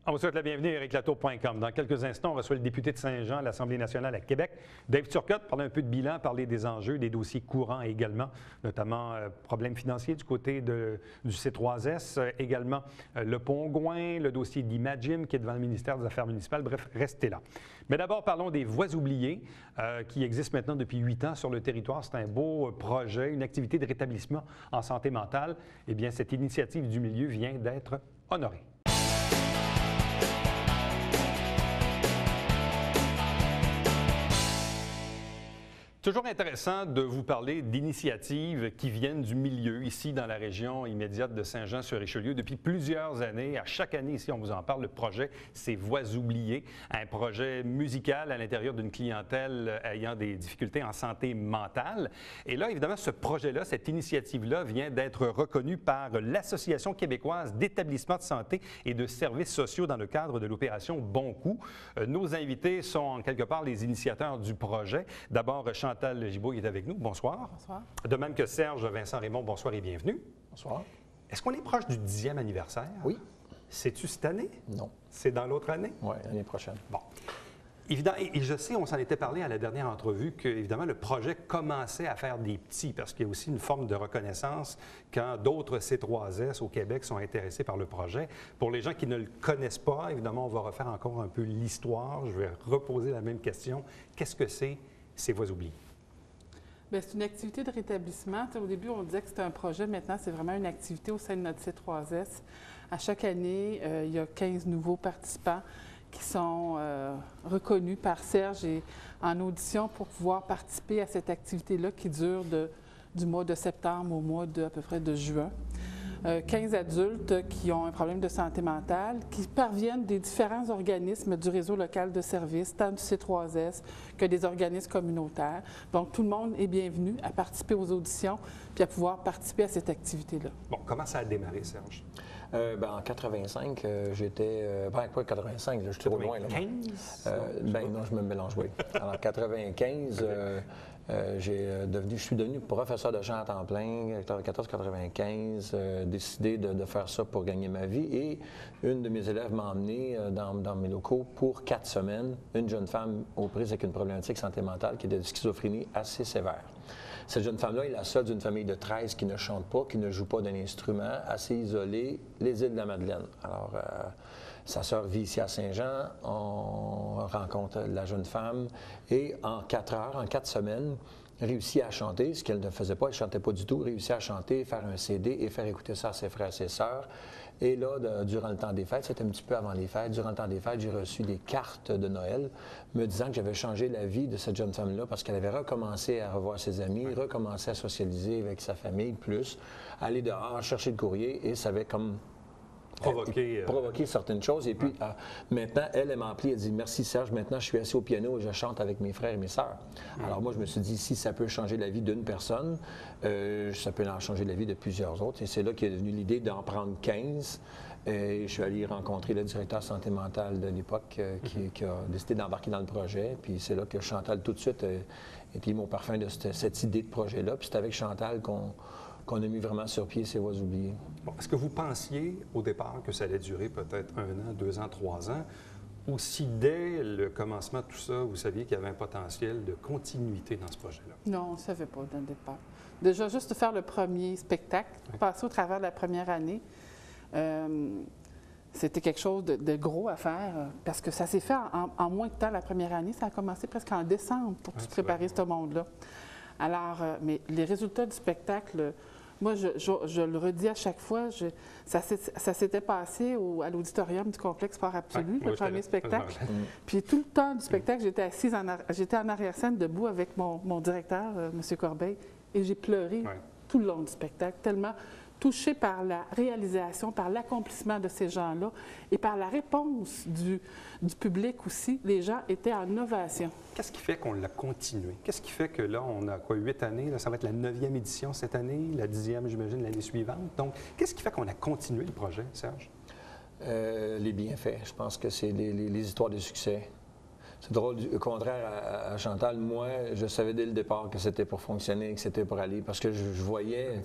On vous souhaite la bienvenue à ericlatour.com. Dans quelques instants, on reçoit le député de Saint-Jean à l'Assemblée nationale à Québec, Dave Turcotte, parler un peu de bilan, parler des enjeux, des dossiers courants également, notamment problèmes financiers du côté du C3S, également le pont Gouin, le dossier d'Imagim qui est devant le ministère des Affaires municipales. Bref, restez là. Mais d'abord, parlons des voies oubliées qui existent maintenant depuis 8 ans sur le territoire. C'est un beau projet, une activité de rétablissement en santé mentale. Eh bien, cette initiative du milieu vient d'être honorée. Toujours intéressant de vous parler d'initiatives qui viennent du milieu, ici dans la région immédiate de Saint-Jean-sur-Richelieu. Depuis plusieurs années, à chaque année ici, on vous en parle, le projet C'est Voies oubliées, un projet musical à l'intérieur d'une clientèle ayant des difficultés en santé mentale. Et là, évidemment, ce projet-là, cette initiative-là vient d'être reconnue par l'Association québécoise d'établissements de santé et de services sociaux dans le cadre de l'opération Bon Coup. Nos invités sont en quelque part les initiateurs du projet. D'abord, Chantal Gibault est avec nous. Bonsoir. Bonsoir. De même que Serge Vincent-Raymond, bonsoir et bienvenue. Bonsoir. Est-ce qu'on est proche du 10e anniversaire? Oui. C'est-tu cette année? Non. C'est dans l'autre année? Oui, l'année prochaine. Bon. Évidemment, et je sais, on s'en était parlé à la dernière entrevue, que évidemment le projet commençait à faire des petits parce qu'il y a aussi une forme de reconnaissance quand d'autres C3S au Québec sont intéressés par le projet. Pour les gens qui ne le connaissent pas, évidemment, on va refaire encore un peu l'histoire. Je vais reposer la même question. Qu'est-ce que c'est Ces Voies oubliées? Bien, c'est une activité de rétablissement. Au début, on disait que c'était un projet. Maintenant, c'est vraiment une activité au sein de notre C3S. À chaque année, il y a 15 nouveaux participants qui sont reconnus par Serge et en audition pour pouvoir participer à cette activité-là qui dure du mois de septembre au mois à peu près de juin. 15 adultes qui ont un problème de santé mentale, qui parviennent des différents organismes du réseau local de services, tant du C3S que des organismes communautaires. Donc, tout le monde est bienvenu à participer aux auditions puis à pouvoir participer à cette activité-là. Bon, comment ça a démarré, Serge? En 85, j'étais... pas 85, là, je suis trop loin. 15? Non, je me mélange, oui. Alors, en 95, je suis devenu professeur de chant à temps plein, 14-95, décidé de faire ça pour gagner ma vie. Et une de mes élèves m'a emmené dans mes locaux pour 4 semaines, une jeune femme aux prises avec une problématique santé mentale qui était de schizophrénie assez sévère. Cette jeune femme-là est la seule d'une famille de 13 qui ne chante pas, qui ne joue pas d'un instrument, assez isolée, les îles de la Madeleine. Alors, sa sœur vit ici à Saint-Jean, on rencontre la jeune femme et en 4 heures, en 4 semaines, réussit à chanter, ce qu'elle ne faisait pas, elle ne chantait pas du tout, réussit à chanter, faire un CD et faire écouter ça à ses frères et ses sœurs. Et là, durant le temps des fêtes, c'était un petit peu avant les fêtes, durant le temps des fêtes, j'ai reçu des cartes de Noël me disant que j'avais changé la vie de cette jeune femme-là parce qu'elle avait recommencé à revoir ses amis, recommencé à socialiser avec sa famille plus, aller dehors, chercher le courrier et ça avait comme... provoquer certaines choses. Et puis, maintenant, elle m'a appelé, elle dit « Merci Serge, maintenant je suis assis au piano et je chante avec mes frères et mes sœurs. » Alors moi, je me suis dit, si ça peut changer la vie d'une personne, ça peut en changer la vie de plusieurs autres. Et c'est là qu'est venue l'idée d'en prendre 15. Et je suis allé rencontrer le directeur santé mentale de l'époque qui a décidé d'embarquer dans le projet. Puis c'est là que Chantal, tout de suite, était mon parfum de cette idée de projet-là. Puis c'est avec Chantal qu'on a mis vraiment sur pied Ces Voies oubliées. Bon, est-ce que vous pensiez au départ que ça allait durer peut-être 1 an, 2 ans, 3 ans? Ou si dès le commencement de tout ça, vous saviez qu'il y avait un potentiel de continuité dans ce projet-là? Non, on ne savait pas dès le départ. Déjà, juste de faire le premier spectacle, passer au travers de la première année, c'était quelque chose de gros à faire parce que ça s'est fait en moins de temps la première année. Ça a commencé presque en décembre pour tout préparer ce monde-là. Alors, mais les résultats du spectacle, moi, je le redis à chaque fois, ça s'était passé à l'auditorium du complexe Sport Absolu, le premier spectacle. Puis tout le temps du spectacle, j'étais en arrière-scène debout avec mon directeur, M. Corbeil, et j'ai pleuré tout le long du spectacle, tellement touchée par la réalisation, par l'accomplissement de ces gens-là et par la réponse du public aussi. Les gens étaient en ovation. Qu'est-ce qui fait qu'on l'a continué? Qu'est-ce qui fait que là, on a quoi, 8 années? Là, ça va être la 9e édition cette année, la 10e, j'imagine, l'année suivante. Donc, qu'est-ce qui fait qu'on a continué le projet, Serge? Les bienfaits. Je pense que c'est les histoires de succès. C'est drôle, au contraire à Chantal, moi, je savais dès le départ que c'était pour fonctionner, que c'était pour aller, parce que je voyais,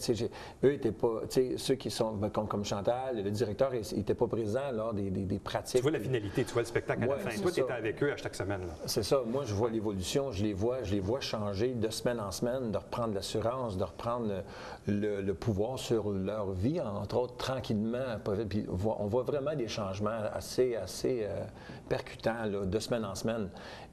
eux n'étaient pas, ceux qui sont comme Chantal, le directeur, ils n'étaient pas présents lors des pratiques. Tu vois la finalité, tu vois le spectacle à la fin. Toi, tu étais avec eux à chaque semaine. C'est ça, moi, je vois l'évolution, je les vois changer de semaine en semaine, de reprendre l'assurance, de reprendre le pouvoir sur leur vie, entre autres, tranquillement. Puis on voit vraiment des changements assez percutants là, de semaine en semaine.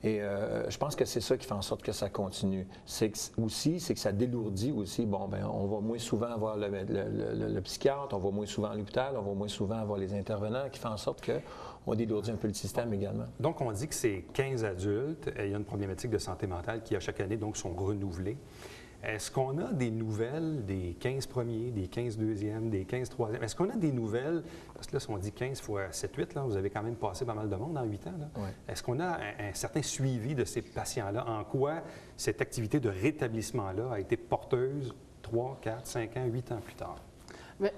Et je pense que c'est ça qui fait en sorte que ça continue. C'est que ça délourdit aussi. Bon, ben, on va moins souvent avoir le psychiatre, on va moins souvent à l'hôpital, on va moins souvent avoir les intervenants, qui fait en sorte qu'on délourdit un peu le système également. Donc, on dit que c'est 15 adultes ayant une problématique de santé mentale qui, à chaque année, donc, sont renouvelés. Est-ce qu'on a des nouvelles des 15 premiers, des 15 deuxièmes, des 15 troisièmes? Est-ce qu'on a des nouvelles? Parce que là, si on dit 15 fois 7-8, là, vous avez quand même passé pas mal de monde en 8 ans. Ouais. Est-ce qu'on a un certain suivi de ces patients-là? En quoi cette activité de rétablissement-là a été porteuse 3, 4, 5 ans, 8 ans plus tard?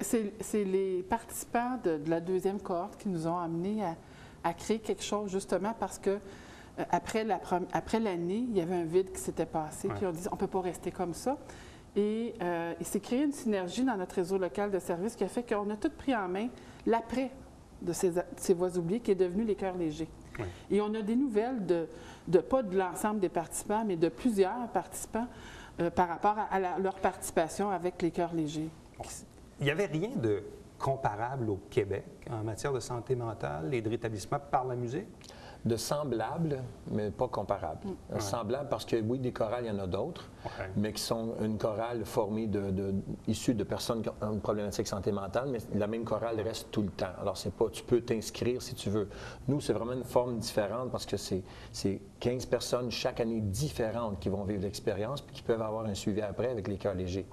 C'est les participants de la deuxième cohorte qui nous ont amenés à créer quelque chose, justement parce que après l'année, il y avait un vide qui s'était passé, puis on dit on ne peut pas rester comme ça. Et il s'est créé une synergie dans notre réseau local de services qui a fait qu'on a tout pris en main l'après de ces voies oubliées qui est devenu les cœurs légers. Oui. Et on a des nouvelles pas de l'ensemble des participants, mais de plusieurs participants par rapport à leur participation avec les cœurs légers. Bon. Il n'y avait rien de comparable au Québec en matière de santé mentale et de rétablissement par la musique? De semblable, mais pas comparable. Semblable parce que, oui, des chorales, il y en a d'autres, mais qui sont une chorale formée issue de personnes qui ont une problématique santé mentale, mais la même chorale reste tout le temps. Alors, c'est pas, tu peux t'inscrire si tu veux. Nous, c'est vraiment une forme différente parce que c'est 15 personnes chaque année différentes qui vont vivre l'expérience puis qui peuvent avoir un suivi après avec les cœurs légers.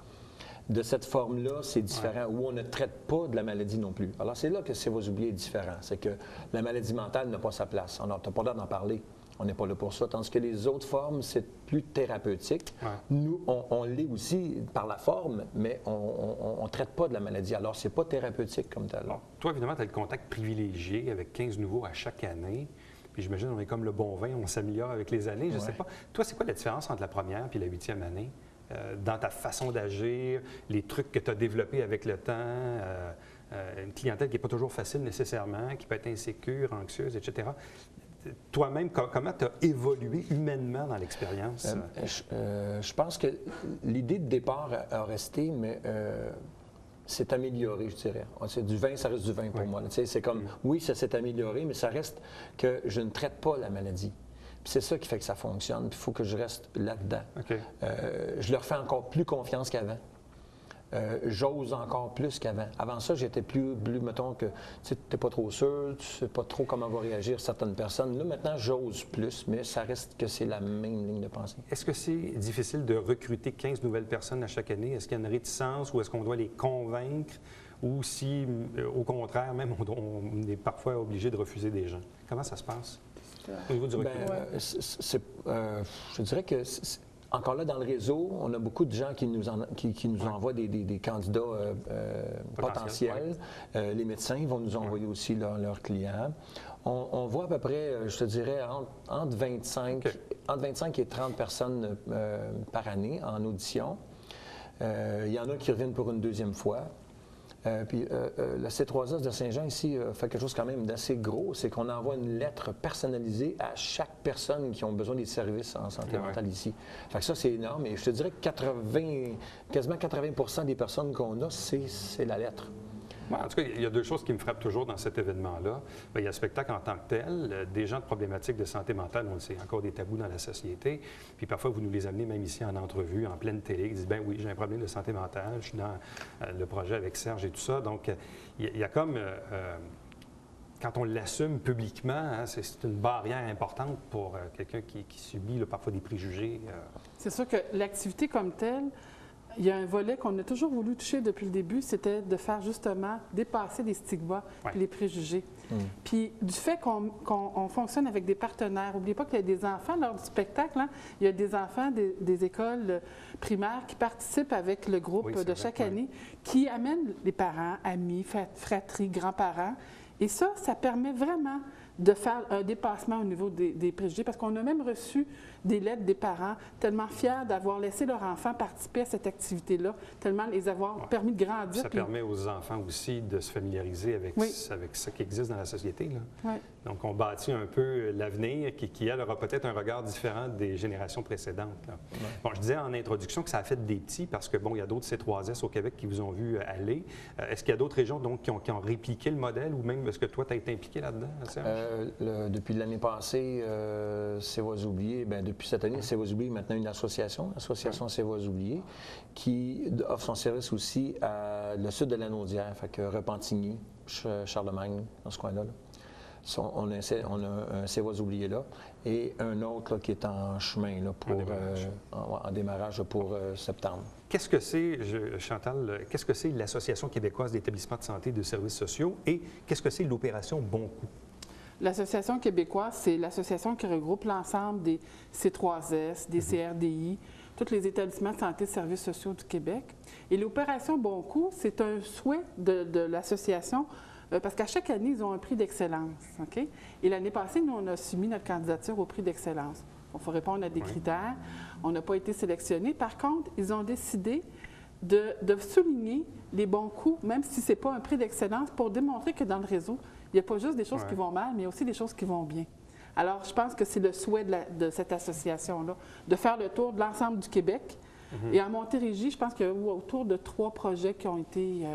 De cette forme-là, c'est différent, où on ne traite pas de la maladie non plus. Alors, c'est là que ces voies oubliées est différent. C'est que la maladie mentale n'a pas sa place. On n'a pas le droit d'en parler. On n'est pas là pour ça. Tandis que les autres formes, c'est plus thérapeutique. Ouais. Nous, on l'est aussi par la forme, mais on ne traite pas de la maladie. Alors, c'est pas thérapeutique comme tel. Bon, toi, évidemment, tu as le contact privilégié avec 15 nouveaux à chaque année. Puis j'imagine on est comme le bon vin, on s'améliore avec les années. Je ne sais pas. Toi, c'est quoi la différence entre la première et la 8e année? Dans ta façon d'agir, les trucs que tu as développés avec le temps, une clientèle qui n'est pas toujours facile nécessairement, qui peut être insécure, anxieuse, etc. Toi-même, comment tu as évolué humainement dans l'expérience? Je pense que l'idée de départ a resté, mais c'est amélioré, je dirais. Du vin, ça reste du vin pour moi. C'est comme, oui, ça s'est amélioré, mais ça reste que je ne traite pas la maladie. C'est ça qui fait que ça fonctionne. Il faut que je reste là-dedans. Okay. Je leur fais encore plus confiance qu'avant. J'ose encore plus qu'avant. Avant ça, j'étais plus mettons que tu n'es pas trop sûr, tu ne sais pas trop comment vont réagir certaines personnes. Là, maintenant, j'ose plus, mais ça reste que c'est la même ligne de pensée. Est-ce que c'est difficile de recruter 15 nouvelles personnes à chaque année? Est-ce qu'il y a une réticence ou est-ce qu'on doit les convaincre? Ou si, au contraire, même, on est parfois obligé de refuser des gens? Comment ça se passe? Au niveau du recrutement? Je dirais que, encore là, dans le réseau, on a beaucoup de gens qui nous envoient des candidats potentiels. Ouais. Les médecins vont nous envoyer aussi leurs clients. On voit à peu près, je te dirais, entre 25 et 30 personnes par année en audition. Il y en a qui reviennent pour une deuxième fois. Puis la C3S de Saint-Jean ici fait quelque chose quand même d'assez gros, c'est qu'on envoie une lettre personnalisée à chaque personne qui a besoin des services en santé mentale ici. Fait que ça, c'est énorme. Et je te dirais que quasiment 80% des personnes qu'on a, c'est la lettre. Ouais, en tout cas, il y a deux choses qui me frappent toujours dans cet événement-là. Bien, il y a le spectacle en tant que tel, des gens de problématiques de santé mentale, on le sait, encore des tabous dans la société. Puis parfois, vous nous les amenez même ici en entrevue, en pleine télé, qui disent, bien oui, j'ai un problème de santé mentale, je suis dans le projet avec Serge et tout ça. Donc, il y a comme, quand on l'assume publiquement, hein, c'est une barrière importante pour quelqu'un qui subit là, parfois des préjugés. C'est sûr que l'activité comme telle, il y a un volet qu'on a toujours voulu toucher depuis le début, c'était de faire justement dépasser les stigmas et les préjugés. Puis du fait qu'on fonctionne avec des partenaires, n'oubliez pas qu'il y a des enfants lors du spectacle, hein, il y a des enfants des écoles primaires qui participent avec le groupe de chaque année, qui amènent les parents, amis, fratries, grands-parents. Et ça permet vraiment de faire un dépassement au niveau des préjugés, parce qu'on a même reçu des lettres des parents tellement fiers d'avoir laissé leur enfant participer à cette activité-là, tellement les avoir permis de grandir. Ça permet aux enfants aussi de se familiariser avec ce qui existe dans la société. Là. Oui. Donc, on bâtit un peu l'avenir qui elle, aura peut-être un regard différent des générations précédentes. Là. Ouais. Bon, je disais en introduction que ça a fait des petits parce que, bon, il y a d'autres C3S au Québec qui vous ont vu aller. Est-ce qu'il y a d'autres régions donc, qui ont répliqué le modèle ou même est-ce que toi, tu as été impliqué là-dedans, Serge? Depuis l'année passée, C'est Voix oubliées, bien, depuis cette année, C'est Voix oubliées maintenant une association, l'association C'est Voix oubliées, qui offre son service aussi à le sud de la Naudière, fait que Repentigny, Charlemagne, dans ce coin-là. Là. On a un C'est Voix oubliées là et un autre là, qui est en chemin là, pour, en démarrage pour septembre. Qu'est-ce que c'est, Chantal, qu'est-ce que c'est l'Association québécoise d'établissements de santé et de services sociaux et qu'est-ce que c'est l'opération Bon Coup? L'Association québécoise, c'est l'association qui regroupe l'ensemble des C3S, des CRDI, tous les établissements de santé et de services sociaux du Québec. Et l'opération Bon Coup, c'est un souhait de l'association parce qu'à chaque année, ils ont un prix d'excellence. Okay? Et l'année passée, nous, on a soumis notre candidature au prix d'excellence. Il faut répondre à des critères. On n'a pas été sélectionnés. Par contre, ils ont décidé de souligner les bons coups, même si ce n'est pas un prix d'excellence, pour démontrer que dans le réseau, il n'y a pas juste des choses qui vont mal, mais il y a aussi des choses qui vont bien. Alors, je pense que c'est le souhait de cette association-là, de faire le tour de l'ensemble du Québec. Et en Montérégie, je pense qu'il y a autour de 3 projets qui ont été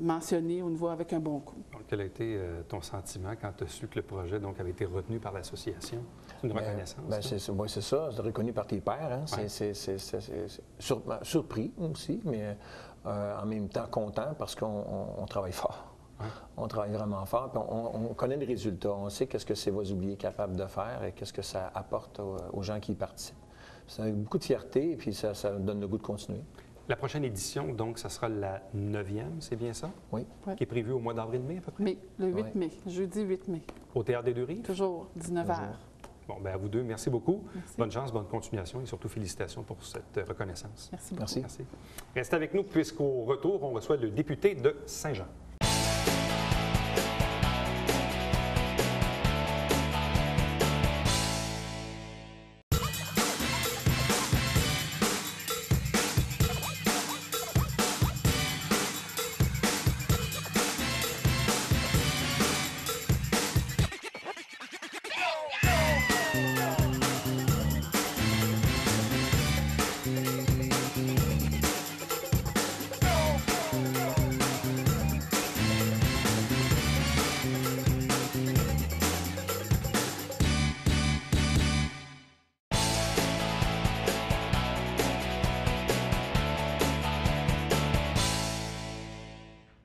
mentionnés au niveau avec un bon coup. Donc, quel a été ton sentiment quand tu as su que le projet donc, avait été retenu par l'association? C'est une reconnaissance? C'est ça, c'est reconnu par tes pairs. Hein? C'est surpris aussi, mais en même temps content parce qu'on travaille fort. Ouais. On travaille vraiment fort, puis on connaît les résultats. On sait qu'est-ce que C'est Voix oubliées est capable de faire et qu'est-ce que ça apporte aux gens qui y participent. C'est avec beaucoup de fierté et puis ça donne le goût de continuer. La prochaine édition, donc, ça sera la 9e, c'est bien ça? Oui. Qui est prévue au mois d'avril-mai, à peu près? Mai, le 8 mai, jeudi 8 mai. Au Théâtre des Deux-Rives? Toujours, 19h. Bon, bien, à vous deux, merci beaucoup. Merci. Bonne chance, bonne continuation et surtout félicitations pour cette reconnaissance. Merci beaucoup. Merci. Restez avec nous puisqu'au retour, on reçoit le député de Saint-Jean.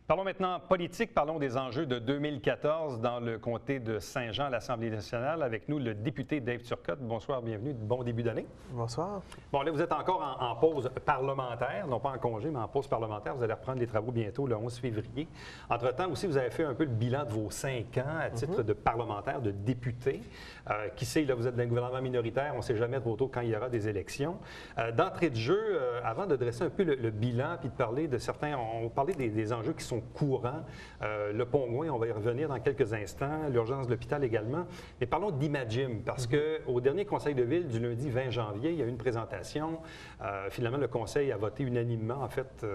Parlons maintenant politique, parlons des enjeux de 2014 dans le comté de Saint-Jean à l'Assemblée nationale. Avec nous, le député Dave Turcotte. Bonsoir, bienvenue, bon début d'année. Bonsoir. Bon, là, vous êtes encore en pause parlementaire, non pas en congé, mais en pause parlementaire. Vous allez reprendre les travaux bientôt, le 11 février. Entre-temps aussi, vous avez fait un peu le bilan de vos 5 ans à titre de parlementaire, de député. Qui sait, là, vous êtes dans un gouvernement minoritaire, on ne sait jamais trop tôt quand il y aura des élections. D'entrée de jeu, avant de dresser un peu le bilan puis de parler de certains, on va parler des enjeux qui sont courants. Le Pont-Gouin, on va y revenir dans quelques instants, l'urgence de l'hôpital également. Mais parlons d'Imagim, parce qu'au dernier conseil de ville du lundi 20 janvier, il y a eu une présentation. Finalement, le conseil a voté unanimement, en fait.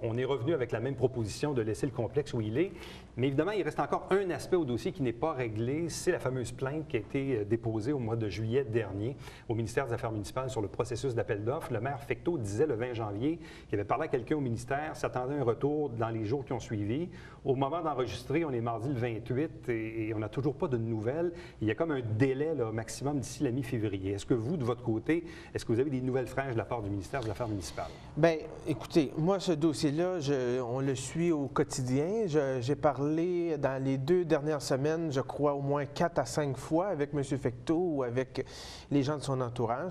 On est revenu avec la même proposition de laisser le complexe où il est. Mais évidemment, il reste encore un aspect au dossier qui n'est pas réglé. C'est la fameuse plainte qui a été déposée au mois de juillet dernier au ministère des Affaires municipales sur le processus d'appel d'offres. Le maire Fecteau disait le 20 janvier qu'il avait parlé à quelqu'un au ministère, s'attendait à un retour dans les jours qui ont suivi. Au moment d'enregistrer, on est mardi le 28 et on n'a toujours pas de nouvelles. Il y a comme un délai là, maximum d'ici la mi-février. Est-ce que vous, de votre côté, est-ce que vous avez des nouvelles fraîches de la part du ministère des Affaires municipales? Bien, écoutez, moi, ce dossier-là, on le suit au quotidien. J'ai parlé dans les 2 dernières semaines, je crois, au moins 4 à 5 fois avec M. Fecteau ou avec les gens de son entourage.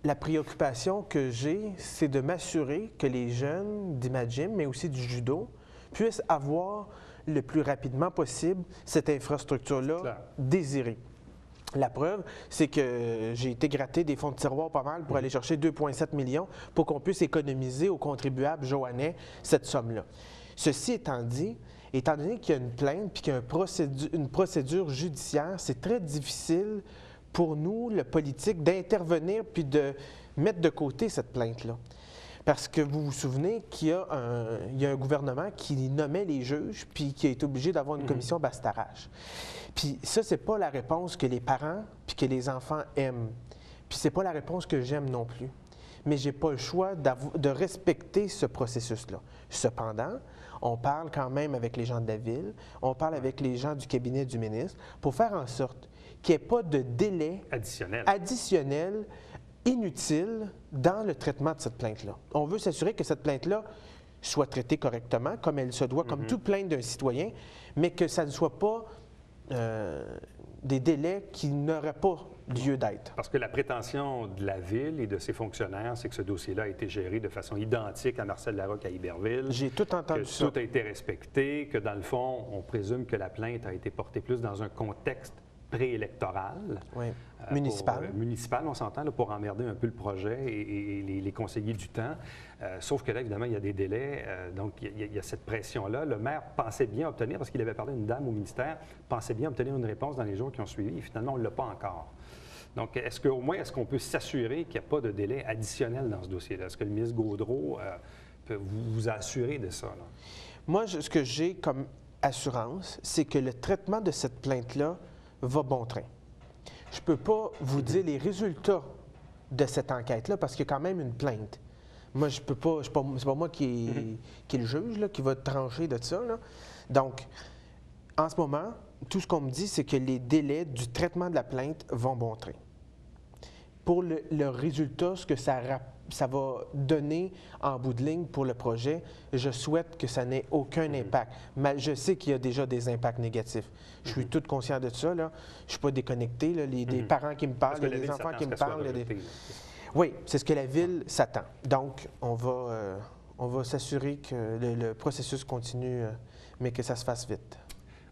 La préoccupation que j'ai, c'est de m'assurer que les jeunes d'Imagim, mais aussi du judo, puissent avoir le plus rapidement possible cette infrastructure-là désirée. La preuve, c'est que j'ai été gratter des fonds de tiroir pas mal pour aller chercher 2,7 millions pour qu'on puisse économiser aux contribuables joannais cette somme-là. Ceci étant dit, étant donné qu'il y a une plainte puis qu'il y a une procédure judiciaire, c'est très difficile pour nous, le politique, d'intervenir puis de mettre de côté cette plainte-là. Parce que vous vous souvenez qu'il y a un gouvernement qui nommait les juges puis qui a été obligé d'avoir une commission Bastarache. Puis ça, c'est pas la réponse que les parents puis que les enfants aiment. Puis c'est pas la réponse que j'aime non plus. Mais j'ai pas le choix de respecter ce processus-là. Cependant, on parle quand même avec les gens de la ville, on parle avec les gens du cabinet du ministre pour faire en sorte qu'il n'y ait pas de délai additionnel inutile dans le traitement de cette plainte-là. On veut s'assurer que cette plainte-là soit traitée correctement, comme elle se doit, comme toute plainte d'un citoyen, mais que ça ne soit pas des délais qui n'auraient pas lieu d'être. Parce que la prétention de la Ville et de ses fonctionnaires, c'est que ce dossier-là a été géré de façon identique à Marcel Larocque à Iberville. J'ai tout entendu ça. Que tout a été respecté, que dans le fond, on présume que la plainte a été portée plus dans un contexte préélectoral. Oui. Municipal. Municipal, on s'entend, là, pour emmerder un peu le projet et les conseillers du temps. Sauf que là, évidemment, il y a des délais. Donc, il y a cette pression-là. Le maire pensait bien obtenir, parce qu'il avait parlé à une dame au ministère, pensait bien obtenir une réponse dans les jours qui ont suivi. Et finalement, on ne l'a pas encore. Donc, au moins, est-ce qu'on peut s'assurer qu'il n'y a pas de délai additionnel dans ce dossier-là? Est-ce que le ministre Gaudreault peut vous assurer de ça? Là? Moi, ce que j'ai comme assurance, c'est que le traitement de cette plainte-là va bon train. Je ne peux pas vous dire les résultats de cette enquête-là parce qu'il y a quand même une plainte. Moi, je peux pas, c'est pas moi qui est le juge, là, qui va trancher de ça. Là. Donc, en ce moment, tout ce qu'on me dit, c'est que les délais du traitement de la plainte vont bon train. Pour le résultat, ce que ça va donner en bout de ligne pour le projet, je souhaite que ça n'ait aucun impact. Mais je sais qu'il y a déjà des impacts négatifs. Je suis tout conscient de ça. Là. Je ne suis pas déconnecté. Là. Des parents qui me parlent, des enfants qui me parlent. Oui, c'est ce que la Ville s'attend. Donc, on va s'assurer que le processus continue, mais que ça se fasse vite.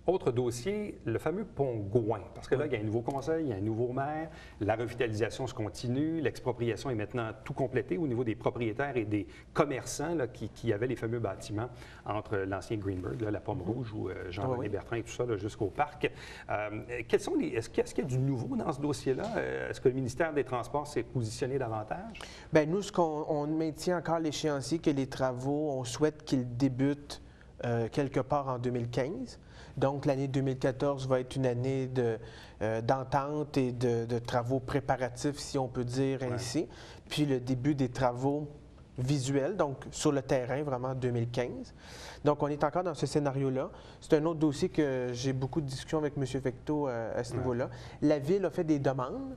Autre dossier, le fameux pont Gouin. Parce que là, il y a un nouveau conseil, il y a un nouveau maire, la revitalisation se continue, l'expropriation est maintenant tout complétée au niveau des propriétaires et des commerçants là, qui avaient les fameux bâtiments entre l'ancien Greenberg, là, la Pomme Rouge ou Jean-René Bertrand et tout ça jusqu'au parc. Est-ce qu'il y a du nouveau dans ce dossier-là? Est-ce que le ministère des Transports s'est positionné davantage? Bien, nous, on maintient encore l'échéancier que les travaux, on souhaite qu'ils débutent quelque part en 2015. Donc, l'année 2014 va être une année d'entente et de travaux préparatifs, si on peut dire ainsi. Puis le début des travaux visuels, donc sur le terrain, vraiment en 2015. Donc, on est encore dans ce scénario-là. C'est un autre dossier que j'ai beaucoup de discussions avec M. Fecteau à ce niveau-là. La Ville a fait des demandes.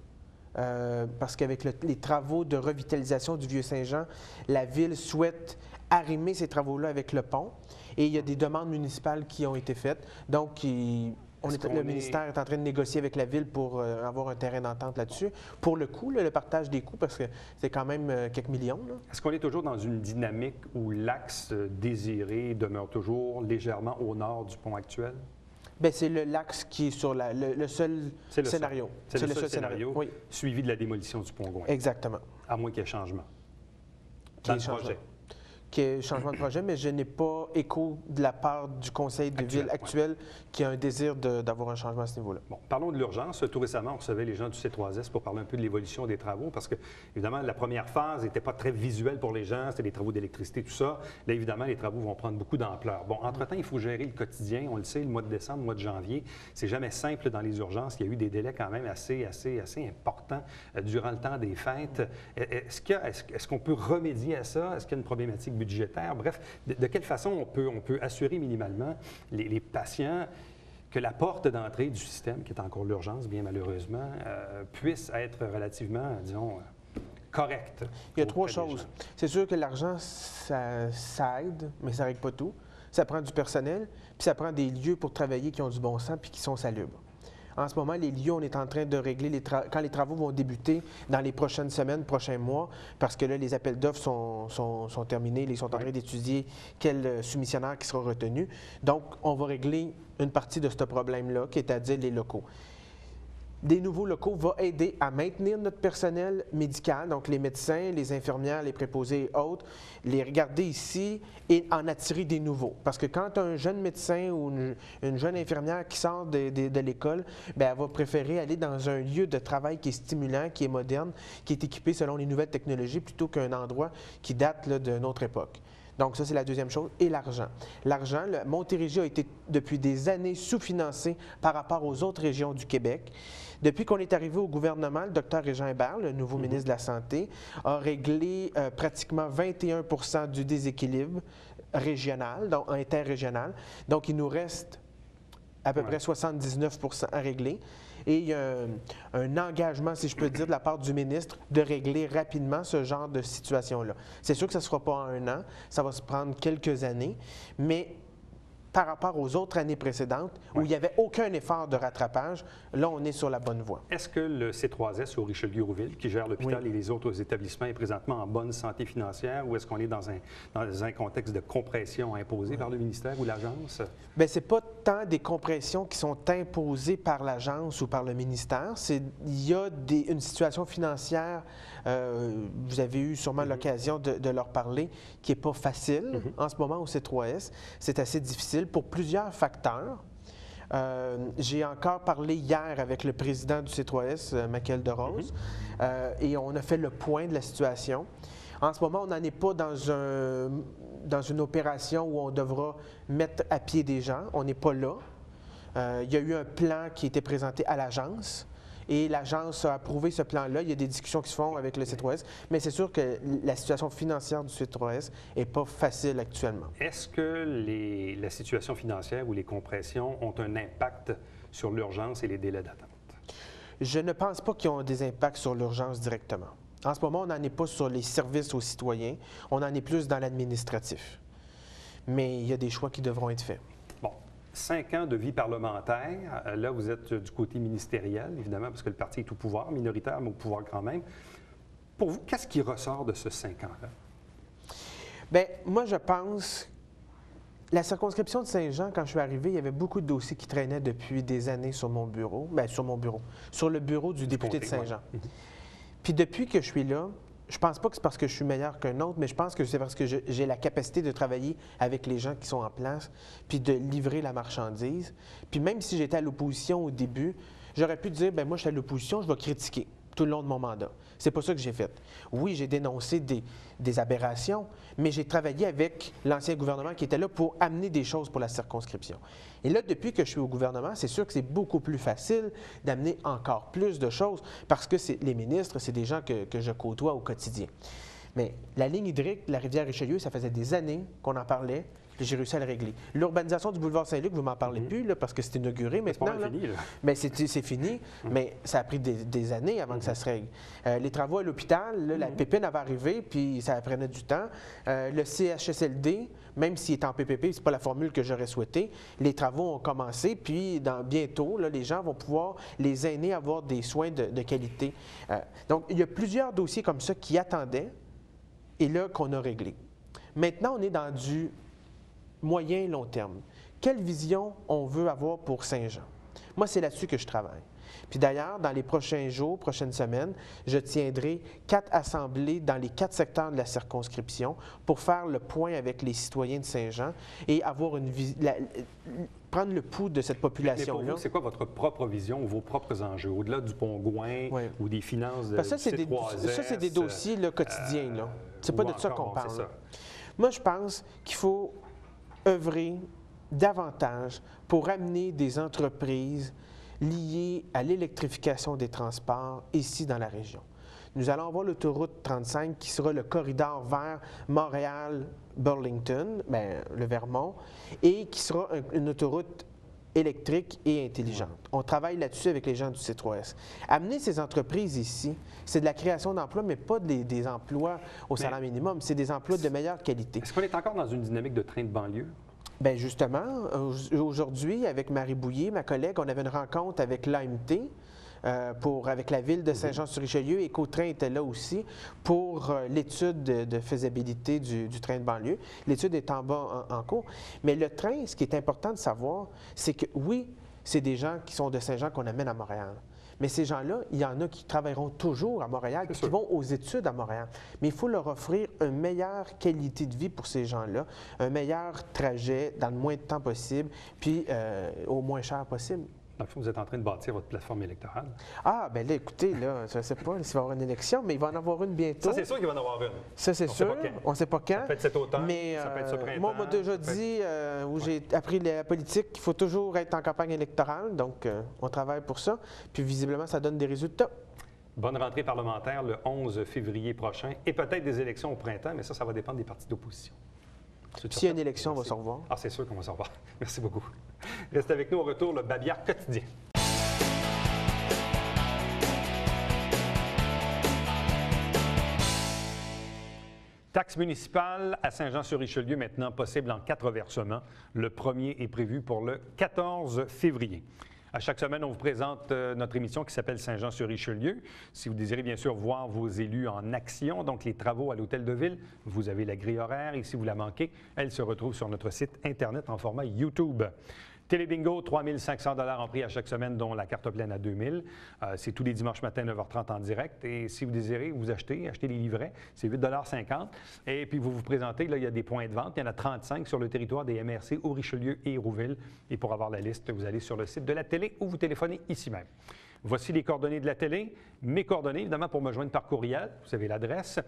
Parce qu'avec les travaux de revitalisation du Vieux-Saint-Jean, la Ville souhaite arrimer ces travaux-là avec le pont. Et il y a des demandes municipales qui ont été faites. Donc, le ministère est en train de négocier avec la Ville pour avoir un terrain d'entente là-dessus. Pour le coût, le partage des coûts, parce que c'est quand même quelques millions. Est-ce qu'on est toujours dans une dynamique où l'axe désiré demeure toujours légèrement au nord du pont actuel? Bien, c'est l'axe qui est sur le seul scénario. C'est le seul scénario, oui. Suivi de la démolition du pont Gouin. Exactement. À moins qu'il y ait changement dans le projet. Qu'il y ait changement de projet, mais je n'ai pas écho de la part du conseil de ville actuel qui a un désir d'avoir un changement à ce niveau-là. Bon, parlons de l'urgence. Tout récemment, on recevait les gens du C3S pour parler un peu de l'évolution des travaux parce que, évidemment, la première phase n'était pas très visuelle pour les gens. C'était des travaux d'électricité, tout ça. Là, évidemment, les travaux vont prendre beaucoup d'ampleur. Bon, entre-temps, il faut gérer le quotidien. On le sait, le mois de décembre, le mois de janvier, c'est jamais simple dans les urgences. Il y a eu des délais quand même assez importants durant le temps des fêtes. Est-ce qu'on peut remédier à ça? Est-ce qu'il y a une problématique budgétaire? Bref, de quelle façon on peut assurer minimalement les patients que la porte d'entrée du système, qui est encore l'urgence, bien malheureusement, puisse être relativement, disons, correcte? Il y a trois choses. C'est sûr que l'argent, ça aide, mais ça ne règle pas tout. Ça prend du personnel, puis ça prend des lieux pour travailler qui ont du bon sens puis qui sont salubres. En ce moment, les lieux, on est en train de régler quand les travaux vont débuter dans les prochaines semaines, prochains mois, parce que là, les appels d'offres sont terminés. Ils sont en train d'étudier quel soumissionnaire qui sera retenu. Donc, on va régler une partie de ce problème-là, qui est à dire les locaux. des nouveaux locaux va aider à maintenir notre personnel médical, donc les médecins, les infirmières, les préposés et autres, les regarder ici et en attirer des nouveaux. Parce que quand un jeune médecin ou une jeune infirmière qui sort de l'école, bien, elle va préférer aller dans un lieu de travail qui est stimulant, qui est moderne, qui est équipé selon les nouvelles technologies, plutôt qu'un endroit qui date d'une autre époque. Donc ça, c'est la deuxième chose. Et l'argent. L'argent, Montérégie a été depuis des années sous-financé par rapport aux autres régions du Québec. Depuis qu'on est arrivé au gouvernement, le Dr Régent Hébert, le nouveau ministre de la Santé, a réglé pratiquement 21 % du déséquilibre régional, donc interrégional. Donc, il nous reste à peu près 79 % à régler. Et il y a un engagement, si je peux dire, de la part du ministre de régler rapidement ce genre de situation-là. C'est sûr que ça ne se fera pas en un an, ça va se prendre quelques années, mais par rapport aux autres années précédentes, où il n'y avait aucun effort de rattrapage, là, on est sur la bonne voie. Est-ce que le C3S au Richelieu-Rouville, qui gère l'hôpital et les autres établissements, est présentement en bonne santé financière ou est-ce qu'on est dans un contexte de compression imposée par le ministère ou l'agence? Bien, ce n'est pas tant des compressions qui sont imposées par l'agence ou par le ministère. Il y a une situation financière, vous avez eu sûrement l'occasion de leur parler, qui n'est pas facile en ce moment au C3S. C'est assez difficile pour plusieurs facteurs. J'ai encore parlé hier avec le président du C3S, Michael DeRose, et on a fait le point de la situation. En ce moment, on n'en est pas dans une opération où on devra mettre à pied des gens. On n'est pas là. Il y a eu un plan qui a été présenté à l'agence. Et l'agence a approuvé ce plan-là. Il y a des discussions qui se font avec le C3S, mais c'est sûr que la situation financière du C3S n'est pas facile actuellement. Est-ce que la situation financière ou les compressions ont un impact sur l'urgence et les délais d'attente? Je ne pense pas qu'ils ont des impacts sur l'urgence directement. En ce moment, on n'en est pas sur les services aux citoyens, on en est plus dans l'administratif. Mais il y a des choix qui devront être faits. 5 ans de vie parlementaire. Là, vous êtes du côté ministériel, évidemment, parce que le parti est au pouvoir, minoritaire, mais au pouvoir quand même. Pour vous, qu'est-ce qui ressort de ce 5 ans-là? Bien, moi, je pense... La circonscription de Saint-Jean, quand je suis arrivé, il y avait beaucoup de dossiers qui traînaient depuis des années sur mon bureau. Bien, sur mon bureau. Sur le bureau du député de Saint-Jean. Puis depuis que je suis là, je pense pas que c'est parce que je suis meilleur qu'un autre, mais je pense que c'est parce que j'ai la capacité de travailler avec les gens qui sont en place, puis de livrer la marchandise. Puis même si j'étais à l'opposition au début, j'aurais pu dire, bien moi, je suis à l'opposition, je vais critiquer tout le long de mon mandat. C'est pas ça que j'ai fait. Oui, j'ai dénoncé des aberrations, mais j'ai travaillé avec l'ancien gouvernement qui était là pour amener des choses pour la circonscription. Et là, depuis que je suis au gouvernement, c'est sûr que c'est beaucoup plus facile d'amener encore plus de choses parce que les ministres, c'est des gens que je côtoie au quotidien. Mais la ligne hydrique de la rivière Richelieu, ça faisait des années qu'on en parlait. J'ai réussi à le régler. L'urbanisation du boulevard Saint-Luc, vous ne m'en parlez plus là, parce que c'est inauguré maintenant. C'est fini, là. Mais c'est fini, mais ça a pris des années avant que ça se règle. Les travaux à l'hôpital, la pépine avait arrivé, puis ça prenait du temps. Le CHSLD, même s'il est en PPP, ce n'est pas la formule que j'aurais souhaité, les travaux ont commencé, puis bientôt, là, les gens vont pouvoir, les aînés, avoir des soins de qualité. Donc, il y a plusieurs dossiers comme ça qui attendaient, et là, qu'on a réglé. Maintenant, on est dans du moyen et long terme. Quelle vision on veut avoir pour Saint-Jean? Moi, c'est là-dessus que je travaille. Puis d'ailleurs, dans les prochains jours, prochaines semaines, je tiendrai 4 assemblées dans les 4 secteurs de la circonscription pour faire le point avec les citoyens de Saint-Jean et avoir prendre le pouls de cette population-là. Mais pour vous, c'est quoi votre propre vision ou vos propres enjeux, au-delà du pont Gouin ou des finances de ça, c'est des dossiers quotidiens. C'est pas de ça qu'on parle. Moi, je pense qu'il faut œuvrer davantage pour amener des entreprises liées à l'électrification des transports ici dans la région. Nous allons avoir l'autoroute 35 qui sera le corridor vers Montréal-Burlington, le Vermont, et qui sera une autoroute électrique et intelligente. On travaille là-dessus avec les gens du C3S. Amener ces entreprises ici, c'est de la création d'emplois, mais pas des emplois au salaire minimum, c'est des emplois de meilleure qualité. Est-ce qu'on est encore dans une dynamique de train de banlieue? Bien, justement, aujourd'hui, avec Marie Bouillet, ma collègue, on avait une rencontre avec l'AMT, avec la ville de Saint-Jean-sur-Richelieu, et Côte-Train était là aussi pour l'étude de faisabilité du train de banlieue. L'étude est en bas en cours. Mais le train, ce qui est important de savoir, c'est que oui, c'est des gens qui sont de Saint-Jean qu'on amène à Montréal. Mais ces gens-là, il y en a qui travailleront toujours à Montréal, puis qui vont aux études à Montréal. Mais il faut leur offrir une meilleure qualité de vie pour ces gens-là, un meilleur trajet dans le moins de temps possible, puis au moins cher possible. Dans le fond, vous êtes en train de bâtir votre plateforme électorale. Ah, bien là, écoutez, là, je ne sais pas s'il va y avoir une élection, mais il va en avoir une bientôt. Ça, c'est sûr qu'il va en avoir une. Ça, c'est sûr. On ne sait pas quand. Ça peut être cet automne, mais, ça peut être ce printemps. moi, on m'a déjà dit, où j'ai appris la politique, qu'il faut toujours être en campagne électorale. Donc, on travaille pour ça. Puis, visiblement, ça donne des résultats. Bonne rentrée parlementaire le 11 février prochain et peut-être des élections au printemps, mais ça va dépendre des partis d'opposition. S'il y a une élection, on va se revoir. Ah, c'est sûr qu'on va se revoir. Merci beaucoup. Restez avec nous au retour, le Babillard quotidien. Taxe municipale à Saint-Jean-sur-Richelieu, maintenant possible en 4 versements. Le premier est prévu pour le 14 février. À chaque semaine, on vous présente notre émission qui s'appelle Saint-Jean-sur-Richelieu. Si vous désirez bien sûr voir vos élus en action, donc les travaux à l'Hôtel de Ville, vous avez la grille horaire et si vous la manquez, elle se retrouve sur notre site Internet en format YouTube. Télébingo, 3 500 $ en prix à chaque semaine, dont la carte pleine à 2 000. C'est tous les dimanches matin, 9h30 en direct. Et si vous désirez vous acheter les livrets, c'est 8,50 $. Et puis, vous vous présentez, là, il y a des points de vente. Il y en a 35 sur le territoire des MRC au Richelieu et Hérouville. Et pour avoir la liste, vous allez sur le site de la télé ou vous téléphonez ici même. Voici les coordonnées de la télé. Mes coordonnées, évidemment, pour me joindre par courriel. Vous avez l'adresse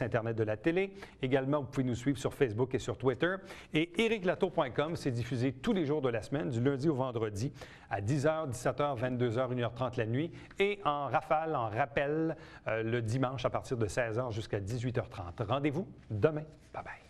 Internet de la télé. Également, vous pouvez nous suivre sur Facebook et sur Twitter. Et ericlatour.com, c'est diffusé tous les jours de la semaine, du lundi au vendredi, à 10h, 17h, 22h, 1h30 la nuit. Et en rafale, en rappel, le dimanche à partir de 16h jusqu'à 18h30. Rendez-vous demain. Bye-bye.